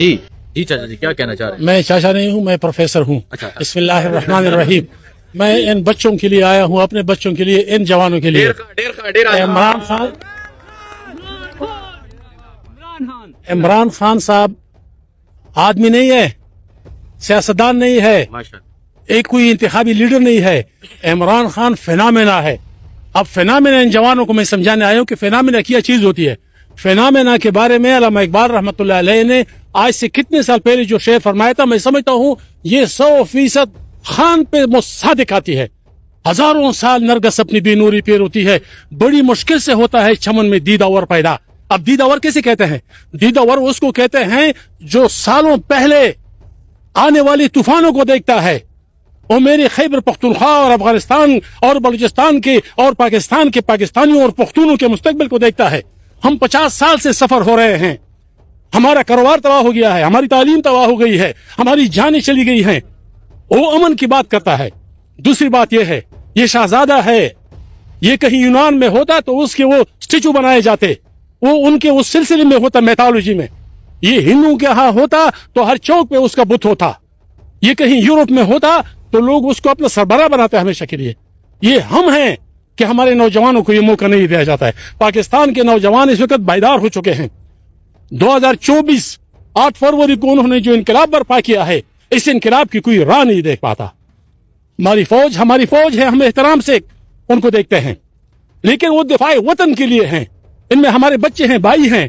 جی جی چاچا جی کیا کہنا چاہ رہے ہیں؟ میں چاچا نہیں ہوں، میں پروفیسر ہوں. اچھا بسم اللہ الرحمن الرحیم. میں ان بچوں کے لیے آیا ہوں، اپنے بچوں کے لیے، ان جوانوں کے لیے. عمران خان صاحب آدمی نہیں ہے، سیاستدان نہیں ہے، ایک کوئی انتخابی لیڈر نہیں ہے. عمران خان فینامینا ہے. اب فینامینا ان جوانوں کو میں سمجھانے آیا ہوں کہ فینامینا کیا چیز ہوتی ہے. فینامینا کے بارے میں علامہ اقبال رحمۃ اللہ علیہ نے آج سے کتنے سال پہلے جو شعر فرمایا تھا، میں سمجھتا ہوں یہ 100% خان پہ مصادق آتی ہے. ہزاروں سال نرگس اپنی بے نوری پہ روتی ہے، بڑی مشکل سے ہوتا ہے چمن میں دیدہ ور پیدا. اب دیدہ ور کیسے کہتے ہیں؟ دیدہ ور اس کو کہتے ہیں جو سالوں پہلے آنے والی طوفانوں کو دیکھتا ہے. وہ میرے خیبر پختونخوا اور افغانستان اور بلوچستان کے اور پاکستان کے پاکستانیوں اور پختونوں کے مستقبل کو دیکھتا ہے. ہم 50 سال سے سفر ہو رہے ہیں، ہمارا کاروبار تباہ ہو گیا ہے، ہماری تعلیم تباہ ہو گئی ہے، ہماری جانیں چلی گئی ہیں. وہ امن کی بات کرتا ہے. دوسری بات یہ ہے، یہ شہزادہ ہے، یہ کہیں یونان میں ہوتا تو اس کے وہ اسٹیچو بنائے جاتے، وہ ان کے اس سلسلے میں ہوتا میتھالوجی میں. یہ ہندوؤں کے ہاں ہوتا تو ہر چوک پہ اس کا بت ہوتا. یہ کہیں یورپ میں ہوتا تو لوگ اس کو اپنا سربراہ بناتے ہمیشہ کے لیے. یہ ہم ہیں کہ ہمارے نوجوانوں کو یہ موقع نہیں دیا جاتا ہے. پاکستان کے نوجوان اس وقت بیدار ہو چکے ہیں. 2024 8 فروری کو انہوں نے جو انقلاب برپا کیا ہے، اس انقلاب کی کوئی راہ نہیں دیکھ پاتا. ہماری فوج ہے، ہم احترام سے ان کو دیکھتے ہیں، لیکن وہ دفاع وطن کے لیے ہیں. ان میں ہمارے بچے ہیں، بھائی ہیں،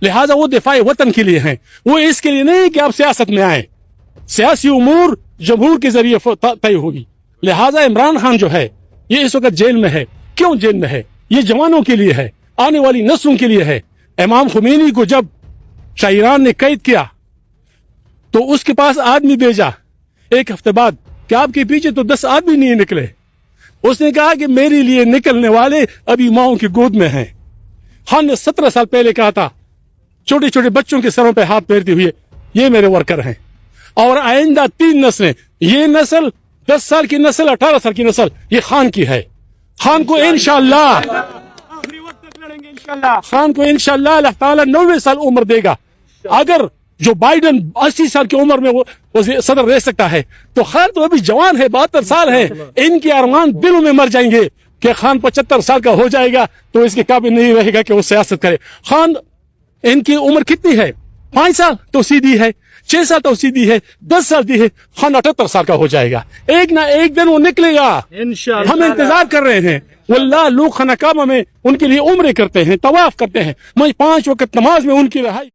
لہٰذا وہ دفاع وطن کے لیے ہیں. وہ اس کے لیے نہیں کہ آپ سیاست میں آئیں. سیاسی امور جمہور کے ذریعے طے ہوگی. لہٰذا عمران خان جو ہے یہ اس وقت جیل میں ہے. کیوں جیل میں ہے؟ یہ جوانوں کے لیے ہے، آنے والی نسلوں کے لیے ہے. امام خمینی کو جب شاہ ایران نے قید کیا تو اس کے پاس آدمی بھیجا ایک ہفتے بعد کہ آپ کے پیچھے تو 10 آدمی نہیں نکلے. اس نے کہا کہ میرے لیے نکلنے والے ابھی ماؤں کی گود میں ہیں. خان نے 17 سال پہلے کہا تھا چھوٹے چھوٹے بچوں کے سروں پہ ہاتھ پھیرتے ہوئے، یہ میرے ورکر ہیں. اور آئندہ 3 نسلیں، یہ نسل 10 سال کی نسل، 18 سال کی نسل، یہ خان کی ہے. خان کو انشاءاللہ اللہ تعالیٰ 90 سال عمر دے گا. اگر جو بائیڈن 80 سال کی عمر میں وہ صدر رہ سکتا ہے تو خان تو ابھی جوان ہے، 72 سال ہے. ان کے ارمان دلوں میں مر جائیں گے کہ خان 75 سال کا ہو جائے گا تو اس کے قابل نہیں رہے گا کہ وہ سیاست کرے. خان ان کی عمر کتنی ہے؟ 5 سال توسیع دی ہے، 6 سال توسیع دی ہے، 10 سال دی ہے. خان 78 سال کا ہو جائے گا. ایک نہ ایک دن وہ نکلے گا. ہم انتظار کر رہے ہیں. واللہ لوگ خانہ کعبہ میں ان کے لیے عمرے کرتے ہیں، طواف کرتے ہیں. میں 5 وقت نماز میں ان کی رہائی